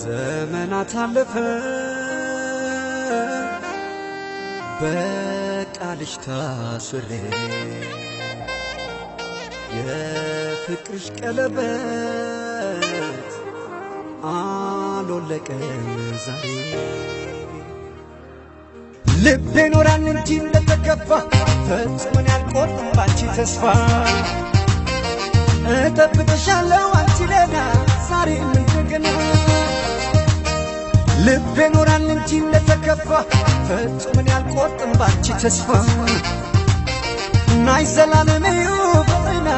ዘመናት አለፈ በቃልሽ ታስሬ የፍቅርሽ ቀለበት አልወለቀም ዛሬ ልቤ ኖራል እንጂ እንደተከፋ ፈጽሞን ያልቆርጥም ባንቺ ተስፋ እጠብቅሻለሁ አንቺ ለና ዛሬም እንደገና ልቤ ኖራል እንጂ እንደተከፋ ፈጽሞን ያልቆርጥም ባንቺ ተስፋ ናይ ዘላለምዩ በእና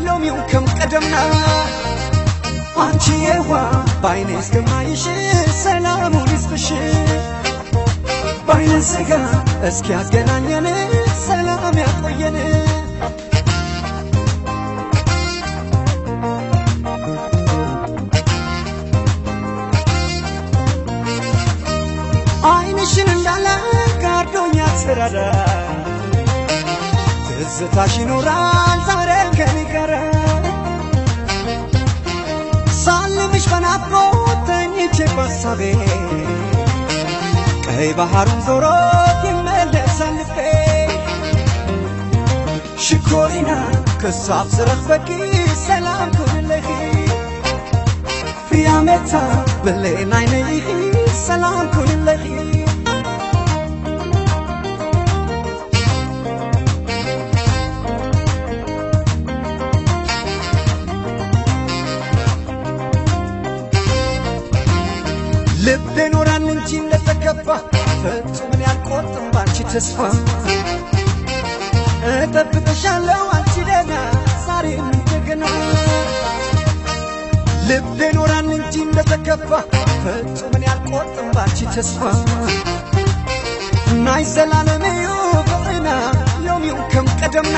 ሎሚው ከም ቀደምና አንቺ የዋ ባይኔ እስከማይሽ ሰላሙን ይስጥሽ ባይነ ስጋ እስኪ ያገናኘን ሰላም ያቆየን አይንሽን እንዳለ ጋርዶኛ ስራዳ ትዝታሽ ይኖራል ዛሬ ከኔ ጋር ሳልምሽ በናፍቆት ተኝቼ ባሳቤ ቀይ ባህሩን ዞሮ ይመለሳል ልቤ ሽኮሪና ከሳብ ስረኽበኪ ሰላም ኩንለኺ ፊያሜታ ብሌን ዓይነይኺ ሰላም ኩንለኺ ልቤ ኖራል እንጂ እንደተከፋ ፈጽሞን ያልቆርጥም ባንቺ ተስፋ እጠብቅሻለሁ አንቺ ለና ዛሬም እንደገና ልቤ ኖራል እንጂ እንደተከፋ ፈጽሞን ያልቆርጥም ባንቺ ተስፋ ናይ ዘላለምዩ በእና ሎሚው ከም ቀደምና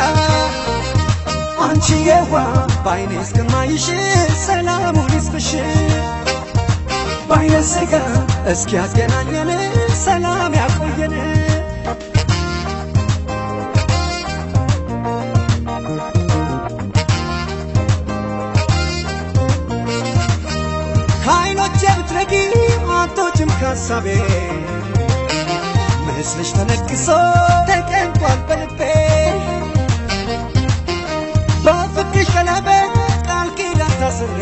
አንቺ የዋ ባይኔ እስከማይሽ ሰላሙን ይስጥሽ ባይነ ስጋ እስኪ ያገናኘን ሰላም ያቆየን ከዓይኖቼ ብትረቂ አትወጪም ከሀሳቤ ምስልሽ ተነቅሶ ተቀምጧል በልቤ በፍቅርሽ ቀለበት ቃል ኪዳን ታስሬ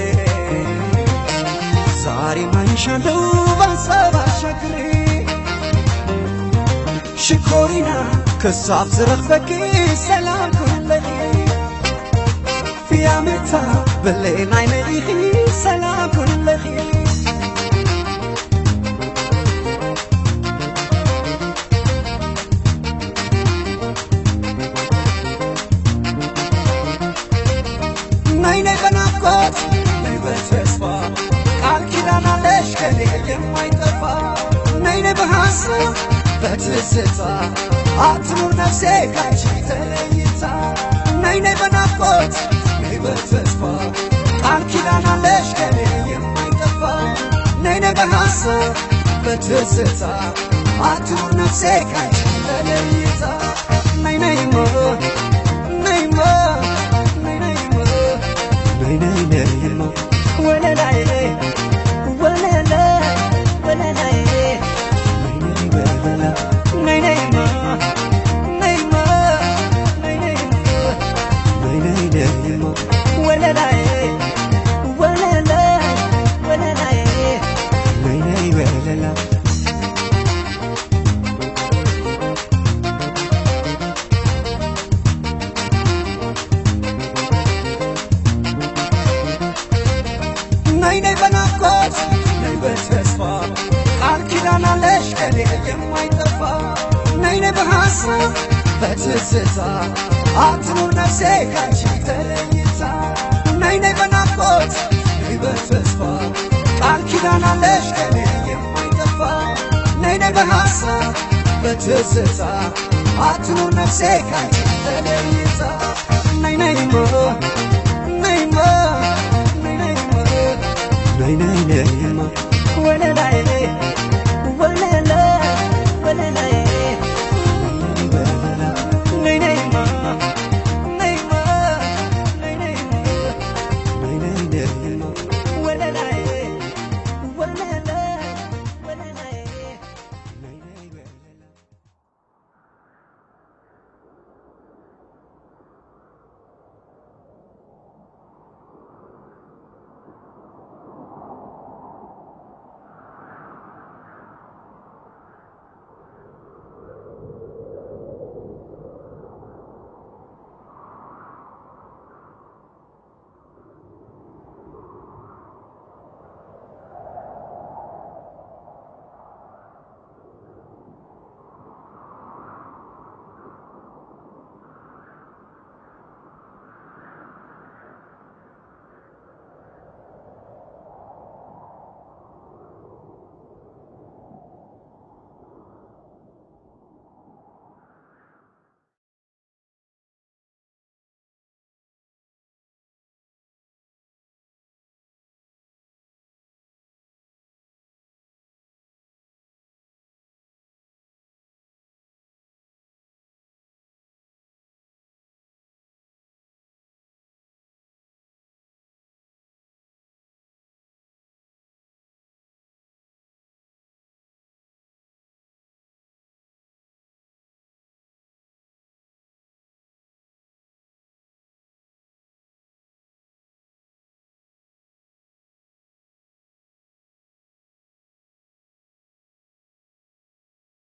ዛሬ ማይሻለው ባንሳብ አሻግሬ ሽኮሪና ከሳብ ስረኽበኪ ሰላም ኩንለኺ ፊያሜታ ብሌን ዓይነይኺ ሰላም ኩንለኺ ናይ በናፍቆት ናይ በተስፋ ቃል ኪዳን አለሽ ከኔ የማይጠፋ ነይ በሐሳብ በትዝታ አትኑር ነፍሴ ካንቺ ተለይታ ነይ በናፍቆት ነይ በተስፋ ቃል ኪዳን አለሽ ከኔ የማይጠፋ ነይ በሐሳብ በትዝታ አትኑር ነፍሴ ካንቺ ተለይታ ነይማ ነይማ ነይማ ወለላይ ነይ በናፍቆት ነይ በተስፋ ቃል ኪዳን አለሽ ከኔ የማይጠፋ ነይ በሐሳብ በትዝታ አትኑር ነፍሴ ካንቺ ተለይታ ነይ በናፍቆት ነይ በተስፋ ቃል ኪዳን አለሽ ከኔ የማይጠፋ ነይ በሐሳብ በትዝታ አትኑር ነፍሴ ካንቺ ተለይታ ነይማ ነይማ ነይማ